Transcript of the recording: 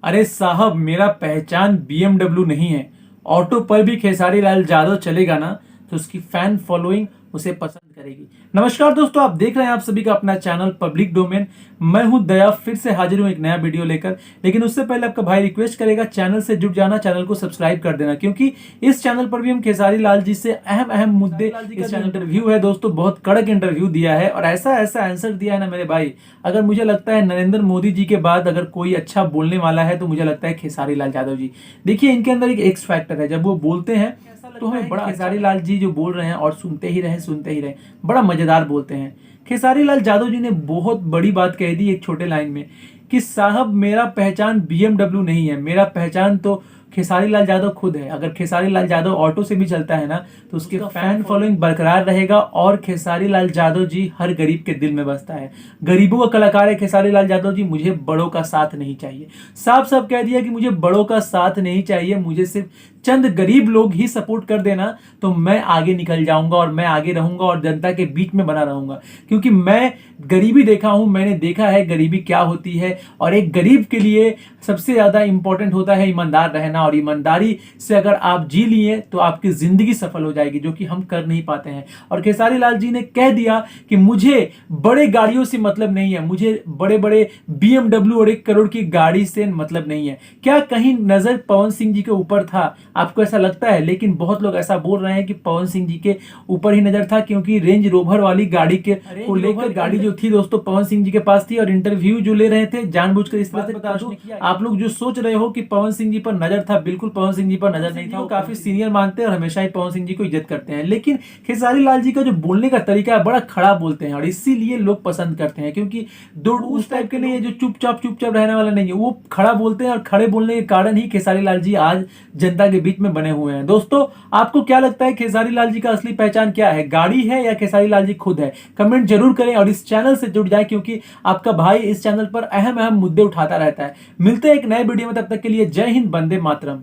अरे साहब, मेरा पहचान BMW नहीं है। ऑटो पर भी खेसारी लाल यादव चलेगा ना तो उसकी फैन फॉलोइंग उसे पसंद करेगी। नमस्कार दोस्तों, आप देख रहे हैं आप सभी का अपना चैनल पब्लिक डोमेन। मैं हूं दया, फिर से हाजिर हूं एक नया वीडियो लेकर। लेकिन उससे पहले आपका भाई रिक्वेस्ट करेगा चैनल से जुड़ जाना, चैनल को सब्सक्राइब कर देना, क्योंकि इस चैनल पर भी हम खेसारी लाल जी से अहम अहम मुद्दे, इस चैनल इंटरव्यू है दोस्तों, बहुत कड़क इंटरव्यू दिया है और ऐसा ऐसा आंसर दिया है ना मेरे भाई। अगर मुझे लगता है नरेंद्र मोदी जी के बाद अगर कोई अच्छा बोलने वाला है तो मुझे लगता है खेसारी लाल यादव जी। देखिए, इनके अंदर एक एक्स फैक्टर है, जब वो बोलते हैं तो हमें बड़ा, खेसारी लाल जी जो बोल रहे हैं और सुनते ही रहे, बड़ा मजेदार बोलते हैं। खेसारी लाल यादव जी ने बहुत बड़ी बात कह दी एक छोटे लाइन में कि साहब, मेरा पहचान BMW नहीं है, मेरा पहचान तो खेसारी लाल यादव खुद है। अगर खेसारी लाल यादव ऑटो से भी चलता है ना तो उसके फैन फॉलोइंग बरकरार रहेगा और खेसारी लाल यादव जी हर गरीब के दिल में बसता है। गरीबों का कलाकार है खेसारी लाल यादव जी। मुझे बड़ों का साथ नहीं चाहिए, साफ साफ कह दिया कि मुझे बड़ों का साथ नहीं चाहिए, मुझे सिर्फ चंद गरीब लोग ही सपोर्ट कर देना तो मैं आगे निकल जाऊंगा और मैं आगे रहूंगा और जनता के बीच में बना रहूंगा। क्योंकि मैं गरीबी देखा हूं, मैंने देखा है गरीबी क्या होती है। और एक गरीब के लिए सबसे ज्यादा इंपॉर्टेंट होता है ईमानदार रहना, और ईमानदारी से अगर आप जी लिए तो आपकी जिंदगी सफल हो जाएगी, जो कि हम कर नहीं पाते हैं। और खेसारी लाल जी ने कह दिया कि मुझे बड़े गाड़ियों से मतलब नहीं है, मुझे बड़े बड़े BMW और 1 करोड़ की गाड़ी से मतलब नहीं है। क्या कहीं नजर पवन सिंह जी के ऊपर था? आपको ऐसा लगता है? लेकिन बहुत लोग ऐसा बोल रहे हैं कि पवन सिंह जी के ऊपर ही नजर था, क्योंकि रेंज रोवर वाली गाड़ी के को लेकर गाड़ी जो थी दोस्तों पवन सिंह जी के पास थी। और इंटरव्यू जो ले रहे थे जानबूझकर इस तरह से बता दूं, आप लोग जो सोच रहे हो कि पवन सिंह जी पर नजर था, बिल्कुल पवन सिंह जी पर नजर नहीं था। वो काफी सीनियर मानते हैं और हमेशा ही पवन सिंह जी को इज्जत करते हैं। लेकिन खेसारी लाल जी का जो बोलने का तरीका है बड़ा खड़ा बोलते हैं और इसीलिए लोग पसंद करते हैं, क्योंकि दो उस टाइप के नहीं है जो चुपचाप रहने वाला नहीं है, वो खड़ा बोलते हैं। और खड़े बोलने के कारण ही खेसारी लाल जी आज जनता के बीच में बने हुए हैं। दोस्तों, आपको क्या लगता है खेसारी लाल जी का असली पहचान क्या है? गाड़ी है या खेसारी लाल जी खुद है? कमेंट जरूर करें और इस चैनल से जुड़ जाए, क्योंकि आपका भाई इस चैनल पर अहम अहम मुद्दे उठाता रहता है। मिलते हैं एक नए वीडियो में, तब तक के लिए जय हिंद, वंदे मातरम।